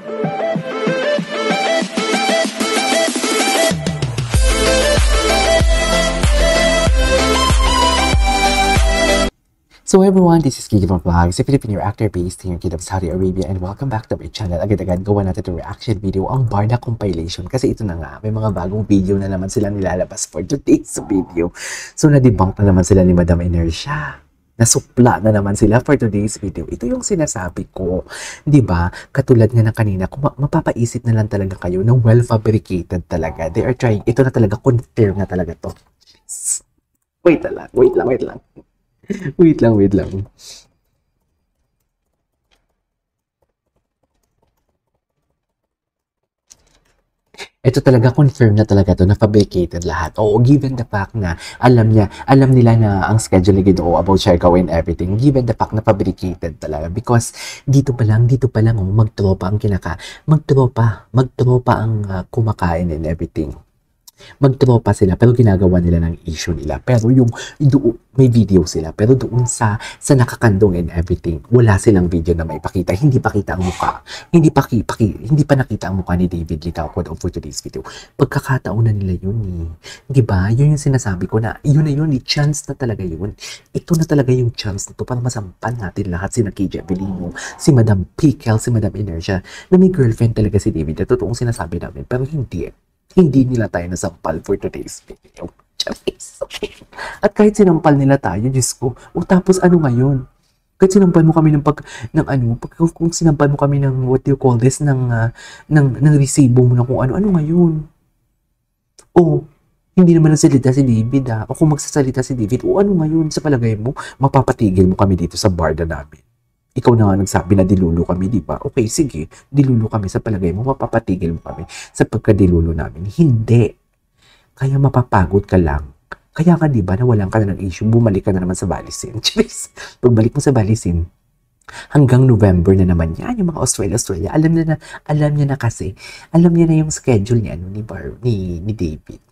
So everyone, this is Kiki from Vlogs, a Filipino actor based here in Kingdom, Saudi Arabia, and welcome back to my channel. Agad-agad gawa natin itong reaction video, ang Barda compilation, kasi ito na nga, may mga bagong video na naman silang nilalabas for today's video. So na-debunk na naman sila ni Madam Inertia. Nasupla na naman sila for today's video. Ito yung sinasabi ko, di ba? Katulad nga ng kanina, kung mapapaisip na lang talaga kayo na well-fabricated talaga. They are trying, ito na talaga, confirm na talaga to. Wait lang. Wait lang. Ito talaga, confirm na talaga to na fabricated lahat. Oo, given the fact na alam nila na ang schedule ni Guido about Siargao and everything. Given the fact na fabricated talaga. Because dito pa lang, magtropa ang kumakain and everything. Magtropa sila pero ginagawa nila ng issue nila, pero yung may video sila, pero doon sa nakakandong and everything, wala silang video na maipakita, hindi pa kita ang mukha, hindi pa nakita ang mukha ni David Litao for today's video. Pagkakataon na nila yun di ba? Yun yung sinasabi ko na yun na yun, chance na talaga yun. Ito na talaga yung chance na to para masampan natin lahat, si KJ Avelino, si Madam Pickle, si Madam Inertia, na may girlfriend talaga si David. Ito totoong sinasabi namin, pero hindi nila tayo nasampal for today's video. At kahit sinampal nila tayo, Diyos ko, tapos ano ngayon? Kahit sinampal mo kami kung sinampal mo kami ng, what do you call this, ng resibo mo na kung ano ngayon? Hindi naman nagsalita si David, o kung magsasalita si David, ano ngayon sa palagay mo? Mapapatigil mo kami dito sa barda namin. Ikaw na nga nagsabi na dilulo kami, di ba? Okay, sige, dilulo kami sa palagay mo, mapapatigil mo kami sa pagkadilulo namin. Hindi. Kaya mapapagod ka lang. Kaya ka, di ba, nawalan ka na ng issue, bumalik ka na naman sa Balisin. Pagbalik mo sa Balisin, hanggang November na naman yan, yung mga Australia, alam niya na yung schedule niya, ni David.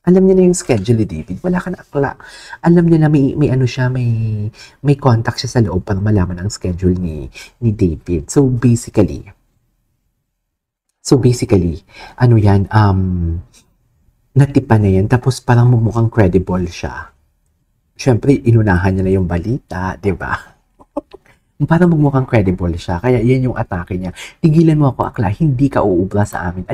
Alam niya na yung schedule ni David. Wala ka na akla. Alam niya na may contact siya sa loob para malaman ang schedule ni David. So basically, ano yan, natipa na yan. Tapos parang mumukhang credible siya. Siyempre, inunahan niya na yung balita, di ba? Parang mumukhang credible siya. Kaya yan yung atake niya. Tigilan mo ako, akla. Hindi ka uubra sa amin.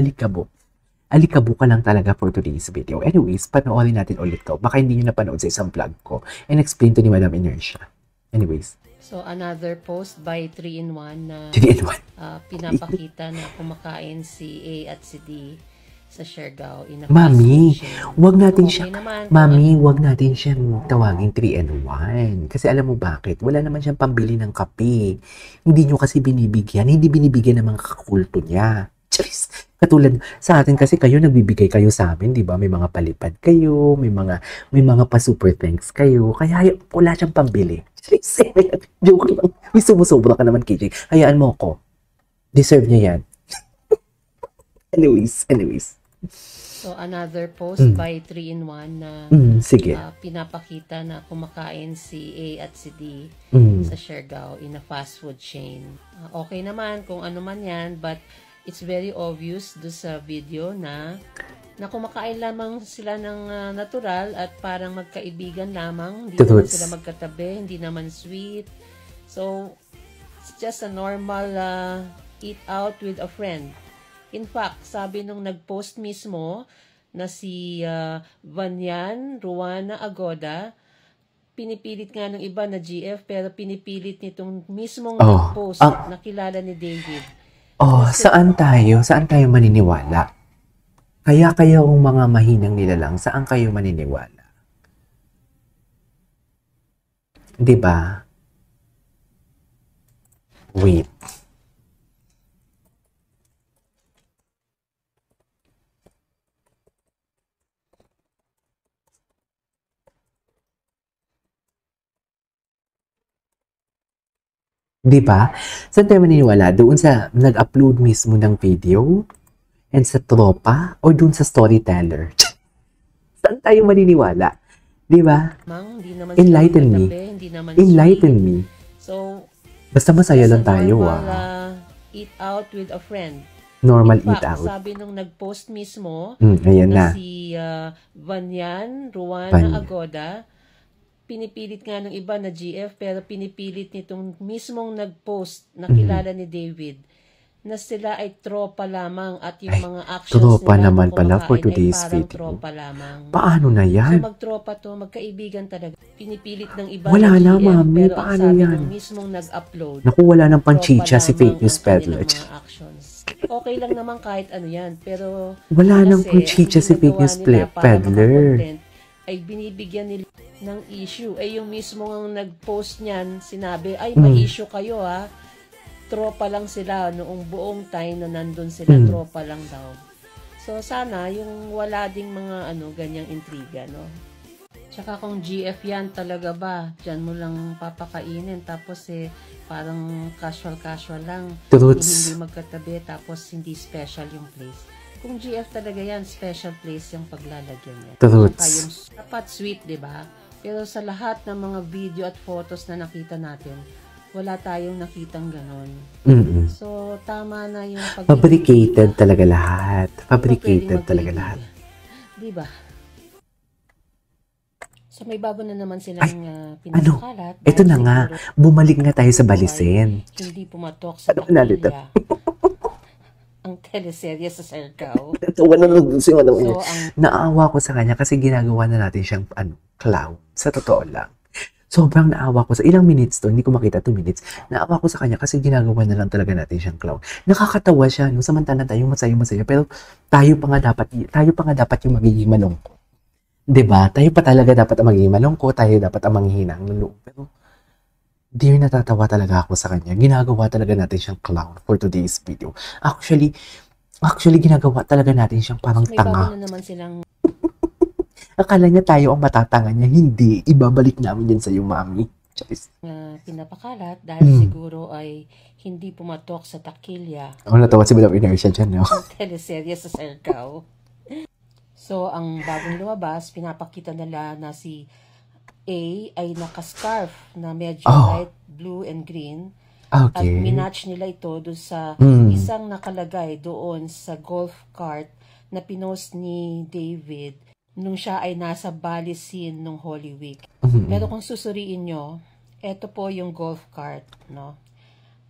Alikabo ka lang talaga for today's video. Anyways, panoorin natin ulit to. Baka hindi nyo napanood sa isang vlog ko. And explain to ni Madam Inertia. Anyways. So, another post by 3-in-1 na pinapakita na kumakain si A at si D sa Siargao. Mami, wag natin siyang tawagin 3-in-1. Kasi alam mo bakit? Wala naman siyang pambili ng kape. Hindi nyo kasi binibigyan. Hindi binibigyan ng mga kakulto niya. Charis! Katulad sa atin kasi nagbibigay kayo sa amin, di ba? May mga palipad kayo, may mga pa-super thanks kayo. Kaya wala siyang pambili. Joke lang. May sumusobra ka naman, KJ. Hayaan mo ako. Deserve niya yan. Anyways. So, another post by 3-in-1 na sige. Pinapakita na kumakain si A at si D sa Siargao in a fast food chain. Okay naman kung ano man yan, but it's very obvious do sa video na kumakain lamang sila ng natural at parang magkaibigan lamang. Hindi naman sila magkatabi, hindi naman sweet. So, it's just a normal eat out with a friend. In fact, sabi nung nag-post mismo na si Vanyan Ruana Agoda, pinipilit nga ng iba na GF pero pinipilit nitong mismong nag-post na kilala ni David. Saan tayo maniniwala? Kaya kayong mga mahinang nilalang, saan kayo maniniwala? Di ba? Wait. Di ba? Saan tayo maniniwala? Doon sa nag-upload mismo ng video? And sa tropa? O doon sa storyteller? Saan tayo maniniwala? Di ba? Enlighten me. Enlighten me. So, basta masaya lang tayo, eat out with a friend. Normal In fact, eat out. sabi nung nag-post mismo Ayan na na. si Vanyan Ruana Vanyan. Agoda, pinipilit nga ng iba na GF, pero pinipilit nitong mismong nag-post na kilala ni David na sila ay tropa lamang at yung mga actions Tropa nila naman kung pala for kumakain today's ay parang video. tropa lamang. Paano na So yan? magtropa to, magkaibigan talaga. Pinipilit ng iba Wala na, GF, mami. pero ang Paano sabi yan? ng mismong nag-upload, Naku, wala nang tropa panchicha si lamang fake news ang kanilang peddler. mga actions. Okay lang naman kahit ano yan, pero Wala nang kasi panchicha ang si fake ginagawa news nila para peddler. makakontent ay binibigyan nila ng issue. Yung mismo ang nag-post niyan, sinabi, ay may issue kayo ha. Tropa lang sila noong buong time na nandun sila, tropa lang daw. So sana yung wala ding mga ganyang intriga, no? Tsaka kung GF yan talaga ba, dyan mo lang papakainin tapos parang casual lang. Truths. Hindi magkatabi tapos hindi special yung place. Kung GF talaga yan, special place yung paglalagyan niya. Truths. Dapat sweet, di ba? Pero sa lahat ng mga video at photos na nakita natin, wala tayong nakitang ganon. So, tama na yung Fabricated talaga lahat. Fabricated talaga lahat. Di ba? So, may bago na naman silang pinapakalat. Ito na nga. Bumalik nga tayo sa balisin. Hindi pumatok sa takilya ang teleserye sa Siargao. Naawa ko sa kanya kasi ginagawa na natin siyang clown. Sa totoo lang. Sobrang naawa ko sa ilang minutes to, hindi ko makita 2 minutes. Naawa ko sa kanya kasi ginagawa na lang talaga natin siyang clown. Nakakatawa siya, no? Samantala tayo masaya-masaya, pero tayo pa nga dapat yung magiging malungkot. 'Di ba? Tayo pa talaga dapat ang magiging malungkot, tayo dapat ang manghihinang ng loob. Pero dear, natatawa talaga ako sa kanya. Ginagawa talaga natin siyang clown for today's video. Actually ginagawa talaga natin siyang parang may tanga. bago na naman silang Akala niya tayo ang matatanga niya. Hindi. Ibabalik namin yan sa'yo, mami. Choice. Pinapakalat dahil siguro ay hindi pumatok sa takilya. Natawa si Madam Inertia dyan, no? Ang teleserye sa Siargao. So, ang bagong lumabas, pinapakita nila na si A ay nakascarf na medyo light blue and green. At minatch nila ito doon sa isang nakalagay doon sa golf cart na pinost ni David nung siya ay nasa Bali scene nung Holy Week. Pero kung susuriin nyo, eto po yung golf cart, no?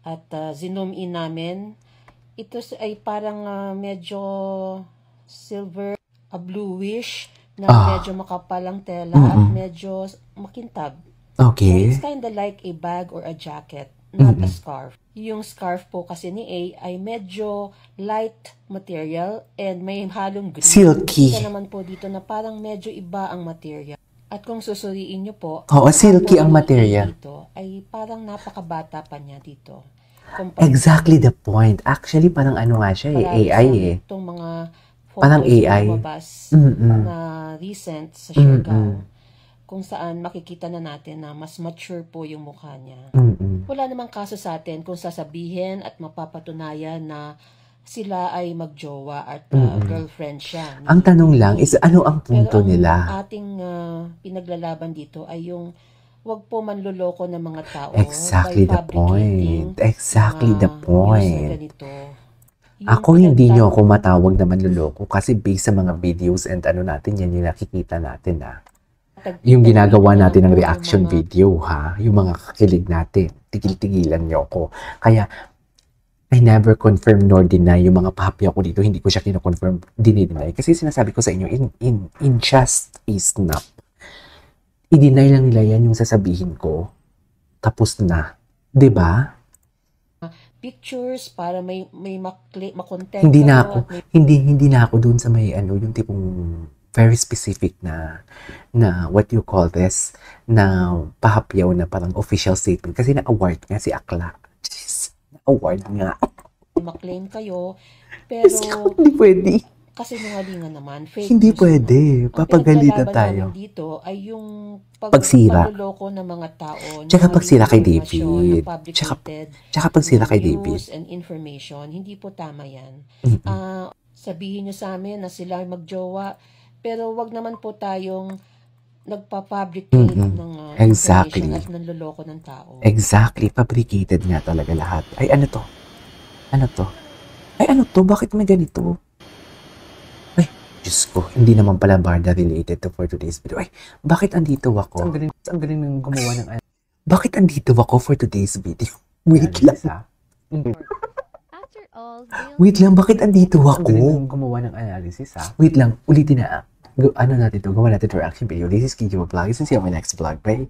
At zoom in namin, ito ay parang medyo silver, bluish, na medyo makapalang tela at medyo makintab. Okay. So it's kind of like a bag or a jacket, not a scarf. Yung scarf po kasi ni A ay medyo light material and may halong green. Silky. Ito naman po dito na parang medyo iba ang material. At kung susuriin nyo po, silky ang material. Dito ay parang napakabata pa niya dito. Exactly the point. Actually, parang nga siya AI Itong mga parang photos AI. na lumabas na recent sa Siargao, kung saan makikita na natin na mas mature po yung mukha niya. Wala namang kaso sa atin kung sasabihin at mapapatunayan na sila ay magjowa at girlfriend siya. Ang tanong lang is ano ang punto nila? Pero ang ating pinaglalaban dito ay yung wag po manloloko ng mga tao. Exactly the point. Exactly the point. Yung Ako hindi nyo ako matawag na manloloko kasi based sa mga videos and natin, yan yung nakikita natin yung ginagawa natin ng reaction video yung mga kakilig natin. Tigil-tigilan nyo ako. Kaya I never confirm nor deny yung mga pahapi ako dito. Hindi ko siya kino-confirm, dinideny. Kasi sinasabi ko sa inyo, in just a snap, i-deny lang nila yan yung sasabihin ko. Tapos na. 'Di ba? Pictures para may makontent. Hindi na ako doon sa may yung tipong very specific na what you call this, na pahapyaw na parang official statement. Kasi na-award nga si Akla. Jeez, na-award nga. Ma-claim kayo, pero hindi pwede. Kasi nungalingan naman, fake hindi news pwede. naman. Papagalitan tayo. Dito ay yung pagsira. pagluloko ng mga tao. Tsaka pagsira kay David. Tsaka pagsira kay David. News and information, hindi po tama yan. Sabihin nyo sa amin na sila ay magjowa, pero wag naman po tayong nagpa-fabricate ng Exactly. information at nanloloko ng tao. Exactly. Fabricated nga talaga lahat. Ay, ano to? Ano to? Ay, ano to? Bakit may ganito? Ay, Diyos ko, hindi naman pala Barda related to for today's video. Ay, bakit andito ako? Ang galing ng gumawa ng Bakit andito ako for today's video? Wait lang. Wait lang, bakit andito ako? Ang galing ng gumawa ng analysis, ha? Wait lang, ulitin na. Ano natin to? Gawa natin to reaction video. This is Kijo Vlog. See you on my next vlog. Bye!